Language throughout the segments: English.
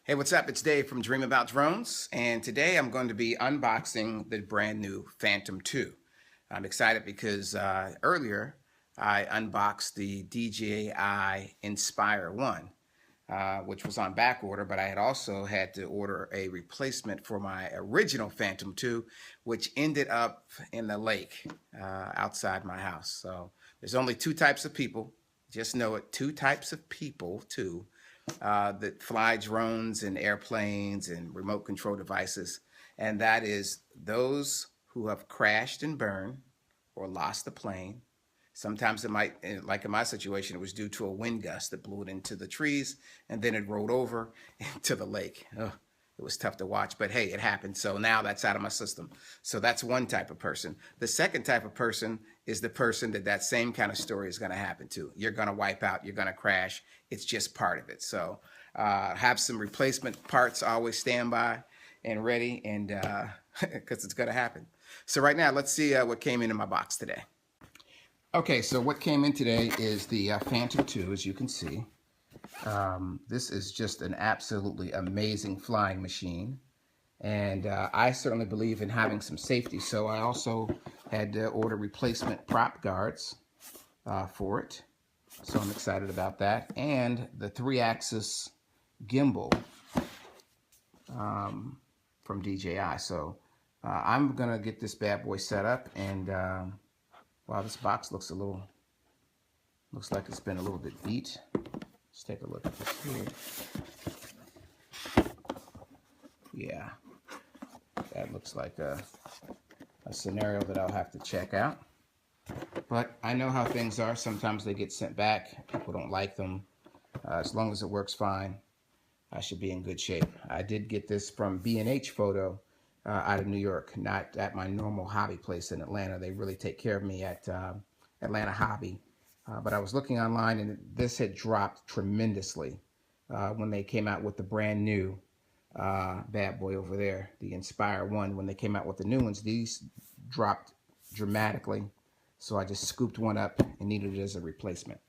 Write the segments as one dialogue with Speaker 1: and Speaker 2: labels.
Speaker 1: Hey, what's up? It's Dave from Dream About Drones, and today I'm going to be unboxing the brand new Phantom 2. I'm excited because earlier I unboxed the DJI Inspire 1, which was on back order, but I had also had to order a replacement for my original Phantom 2, which ended up in the lake outside my house. So there's only two types of people, just know it, two types of people too. That fly drones and airplanes and remote control devices, and that is those who have crashed and burned or lost the plane. Sometimes it might, like in my situation, it was due to a wind gust that blew it into the trees and then it rolled over into the lake. Ugh, it was tough to watch, but hey, it happened. So now that's out of my system. So that's one type of person. The second type of person is the person that same kind of story is going to happen to. You're going to wipe out, you're going to crash. It's just part of it. So have some replacement parts always standby and ready, and because it's going to happen. So right now, let's see what came into my box today. Okay, so what came in today is the Phantom 2, as you can see. This is just an absolutely amazing flying machine, and I certainly believe in having some safety, so I also had to order replacement prop guards for it, so I'm excited about that, and the 3-axis gimbal from DJI. So I'm gonna get this bad boy set up, and wow, this box looks like it's been a little bit beat. Let's take a look at this here. Yeah, that looks like a scenario that I'll have to check out. But I know how things are. Sometimes they get sent back. People don't like them. As long as it works fine, I should be in good shape. I did get this from B&H Photo out of New York, not at my normal hobby place in Atlanta. They really take care of me at Atlanta Hobby. But I was looking online, and this had dropped tremendously when they came out with the brand new bad boy over there, the Inspire 1. When they came out with the new ones, these dropped dramatically. So I just scooped one up and needed it as a replacement.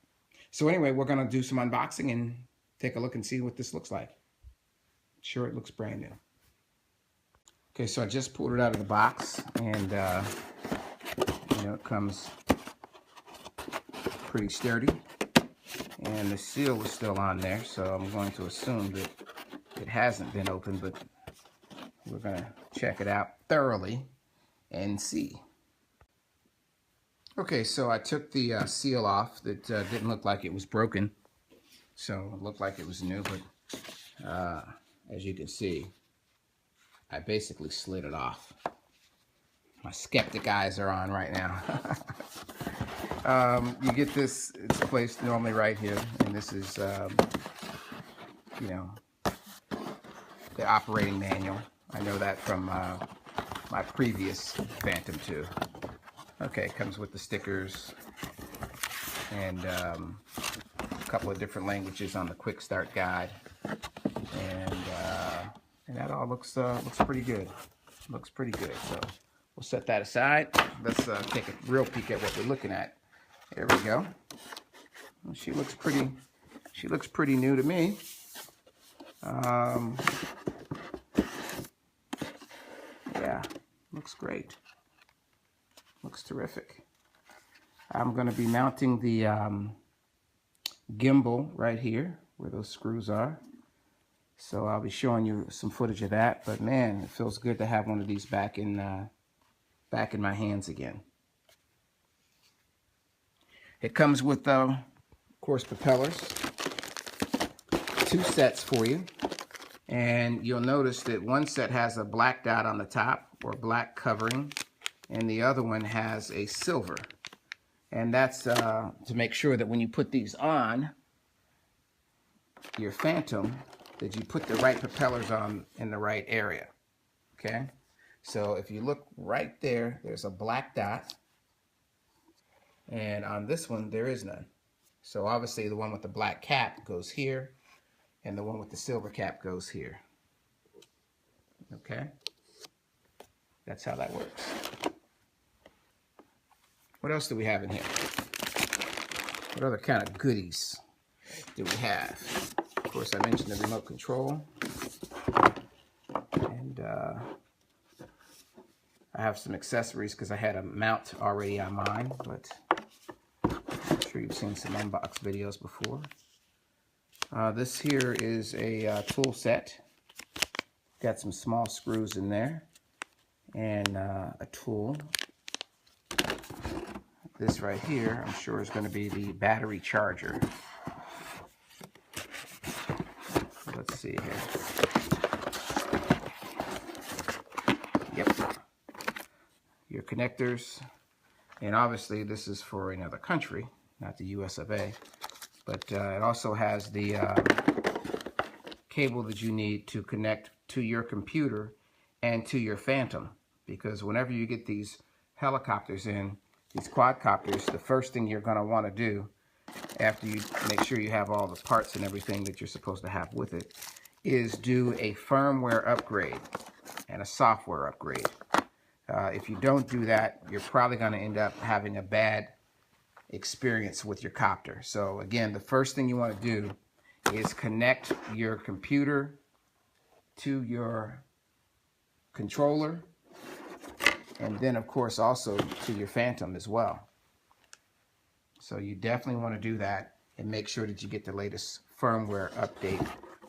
Speaker 1: So anyway, we're going to do some unboxing and take a look and see what this looks like. Sure, it looks brand new. Okay, so I just pulled it out of the box, and you know, it comes pretty sturdy, and the seal is still on there, so I'm going to assume that it hasn't been opened, but we're going to check it out thoroughly and see. Okay, so I took the seal off. That didn't look like it was broken, so it looked like it was new, but as you can see, I basically slid it off. My skeptic eyes are on right now. You get this, it's placed normally right here, and this is, you know, the operating manual. I know that from my previous Phantom 2. Okay, it comes with the stickers and a couple of different languages on the quick start guide, and that all looks pretty good. Looks pretty good. So we'll set that aside. Let's take a real peek at what we're looking at. There we go. Well, she looks pretty new to me. Yeah, looks great. Looks terrific. I'm going to be mounting the gimbal right here where those screws are. So I'll be showing you some footage of that. But man, it feels good to have one of these back in my hands again. It comes with, of course, propellers. 2 sets for you. And you'll notice that one set has a black dot on the top, or black covering, and the other one has a silver. And that's to make sure that when you put these on your Phantom, that you put the right propellers on in the right area. Okay? So if you look right there, there's a black dot. And on this one, there is none. So obviously the one with the black cap goes here, and the one with the silver cap goes here. Okay? That's how that works. What else do we have in here? What other kind of goodies do we have? Of course, I mentioned the remote control. And I have some accessories because I had a mount already on mine, but I'm sure you've seen some unbox videos before. This here is a tool set. Got some small screws in there and a tool. This right here, I'm sure is going to be the battery charger. Let's see here. Yep. Your connectors. And obviously this is for another country, not the US of A. But it also has the cable that you need to connect to your computer and to your Phantom. Because whenever you get these helicopters in, these quadcopters, the first thing you're going to want to do after you make sure you have all the parts and everything that you're supposed to have with it is do a firmware upgrade and a software upgrade. If you don't do that, you're probably going to end up having a bad experience with your copter. So again, the first thing you want to do is connect your computer to your controller, and then of course also to your Phantom as well. So you definitely want to do that and make sure that you get the latest firmware update,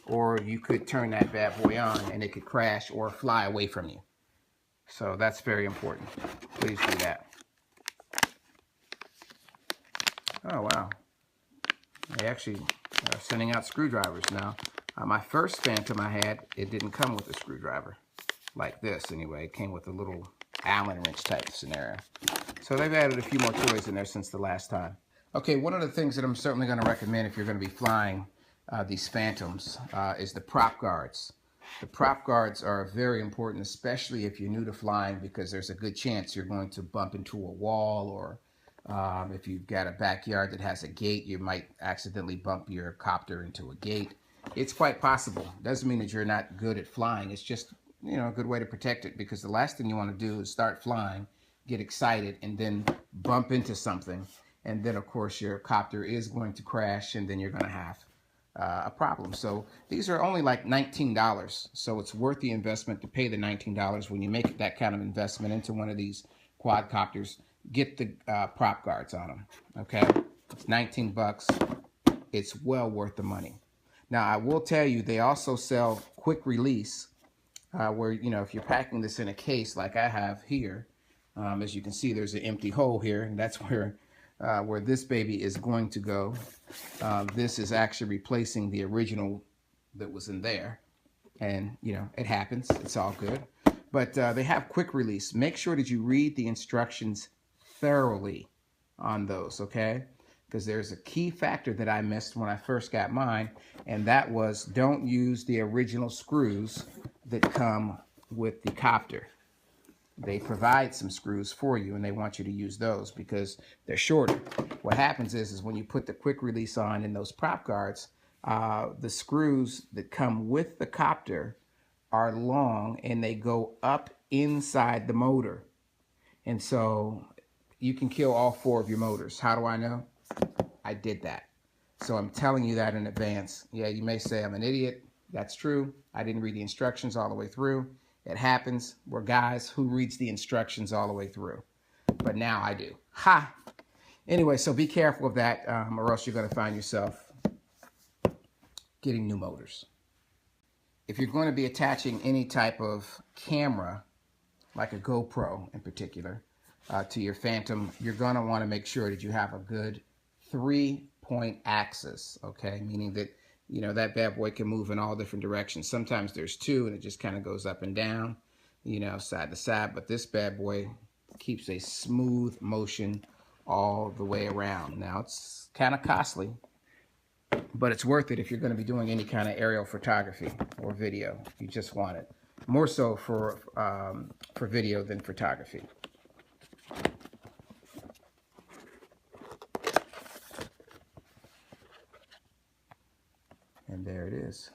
Speaker 1: or you could turn that bad boy on and it could crash or fly away from you. So that's very important. Please do that. Oh wow, they actually are sending out screwdrivers now. My first Phantom I had, it didn't come with a screwdriver like this anyway. It came with a little Allen wrench type scenario. So they've added a few more toys in there since the last time. Okay, one of the things that I'm certainly going to recommend if you're going to be flying these Phantoms is the prop guards. The prop guards are very important, especially if you're new to flying, because there's a good chance you're going to bump into a wall, or if you've got a backyard that has a gate, you might accidentally bump your copter into a gate. It's quite possible. Doesn't mean that you're not good at flying. It's just, you know, a good way to protect it, because the last thing you want to do is start flying, get excited, and then bump into something. And then, of course, your copter is going to crash, and then you're going to have a problem. So these are only like $19. So it's worth the investment to pay the $19 when you make that kind of investment into one of these quadcopters. Get the prop guards on them, okay? It's 19 bucks. It's well worth the money. Now, I will tell you, they also sell quick release, where, you know, if you're packing this in a case like I have here, as you can see, there's an empty hole here, and that's where this baby is going to go. This is actually replacing the original that was in there. And, you know, it happens. It's all good. But they have quick release. Make sure that you read the instructions thoroughly on those, okay? Because there's a key factor that I missed when I first got mine, and that was don't use the original screws that come with the copter. They provide some screws for you, and they want you to use those because they're shorter. What happens is when you put the quick release on in those prop guards, the screws that come with the copter are long, and they go up inside the motor. And so you can kill all 4 of your motors. How do I know? I did that. So I'm telling you that in advance. Yeah, you may say I'm an idiot. That's true. I didn't read the instructions all the way through. It happens. We're guys who reads the instructions all the way through. But now I do. Ha! Anyway, so be careful of that, or else you're going to find yourself getting new motors. If you're going to be attaching any type of camera, like a GoPro in particular, to your Phantom, you're going to want to make sure that you have a good 3-point axis, okay? Meaning that, you know, that bad boy can move in all different directions. Sometimes there's 2 and it just kind of goes up and down, you know, side to side. But this bad boy keeps a smooth motion all the way around. Now, it's kind of costly, but it's worth it if you're going to be doing any kind of aerial photography or video. You just want it. More so for video than photography. And there it is.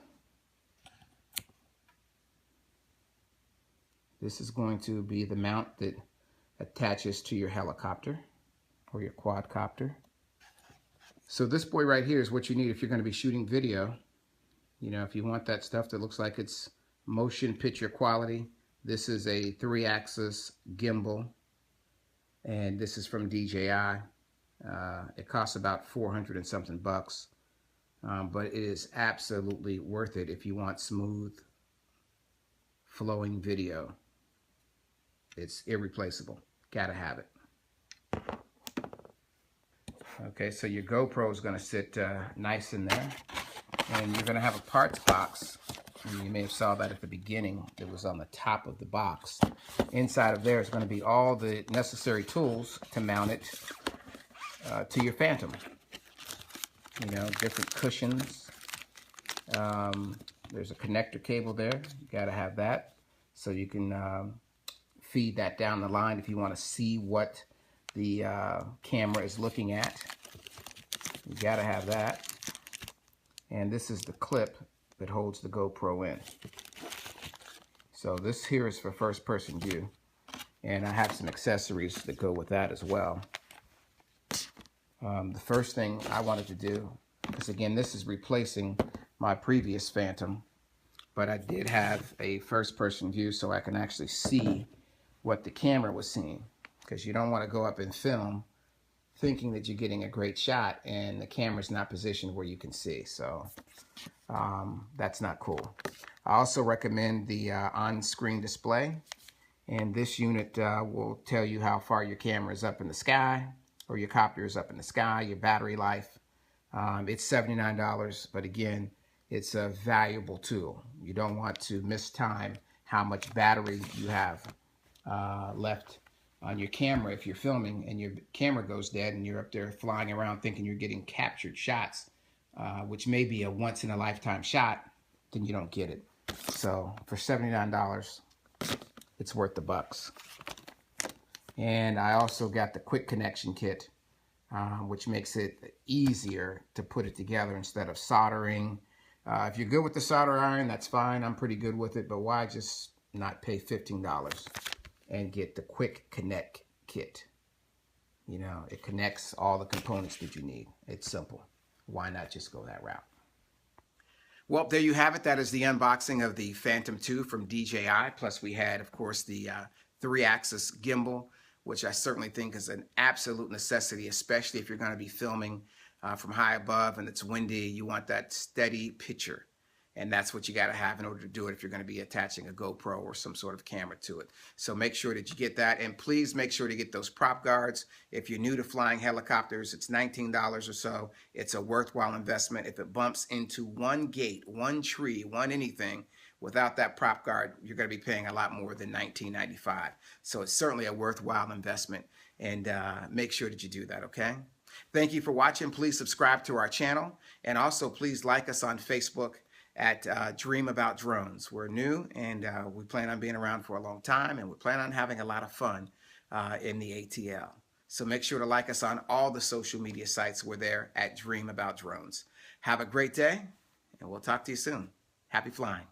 Speaker 1: This is going to be the mount that attaches to your helicopter or your quadcopter. So this boy right here is what you need if you're going to be shooting video. You know, if you want that stuff that looks like it's motion picture quality. This is a 3-axis gimbal, and this is from DJI. It costs about 400 and something bucks, but it is absolutely worth it if you want smooth, flowing video. It's irreplaceable. Gotta have it. Okay, so your GoPro is going to sit nice in there, and you're going to have a parts box. And you may have saw that at the beginning. It was on the top of the box. Inside of there is going to be all the necessary tools to mount it to your Phantom. You know, different cushions. There's a connector cable there. You got to have that so you can feed that down the line if you want to see what the camera is looking at. You got to have that. And this is the clip that holds the GoPro in. So this here is for first person view, and I have some accessories that go with that as well. The first thing I wanted to do, because again this is replacing my previous Phantom, but I did have a first person view so I can actually see what the camera was seeing, because you don't want to go up and film thinking that you're getting a great shot and the camera's not positioned where you can see. So that's not cool. I also recommend the on-screen display, and this unit will tell you how far your camera is up in the sky, or your copter is up in the sky, your battery life. It's $79, but again, it's a valuable tool. You don't want to miss time how much battery you have left on your camera if you're filming and your camera goes dead and you're up there flying around thinking you're getting captured shots, which may be a once-in-a-lifetime shot, then you don't get it. So for $79, it's worth the bucks. And I also got the quick connection kit, which makes it easier to put it together instead of soldering. If you're good with the solder iron, that's fine. I'm pretty good with it, but why just not pay $15 and get the quick connect kit? You know, it connects all the components that you need. It's simple. Why not just go that route? Well, there you have it. That is the unboxing of the Phantom 2 from DJI. Plus we had, of course, the 3-axis gimbal, which I certainly think is an absolute necessity, especially if you're going to be filming from high above and it's windy. You want that steady picture. And that's what you got to have in order to do it if you're going to be attaching a GoPro or some sort of camera to it. So make sure that you get that. And please make sure to get those prop guards. If you're new to flying helicopters, it's $19 or so. It's a worthwhile investment. If it bumps into one gate, one tree, one anything, without that prop guard, you're going to be paying a lot more than $19.95. So it's certainly a worthwhile investment. And make sure that you do that, okay? Thank you for watching. Please subscribe to our channel. And also please like us on Facebook at Dream About Drones. We're new, and we plan on being around for a long time, and we plan on having a lot of fun in the ATL. So make sure to like us on all the social media sites. We're there at Dream About Drones. Have a great day, and we'll talk to you soon. Happy flying.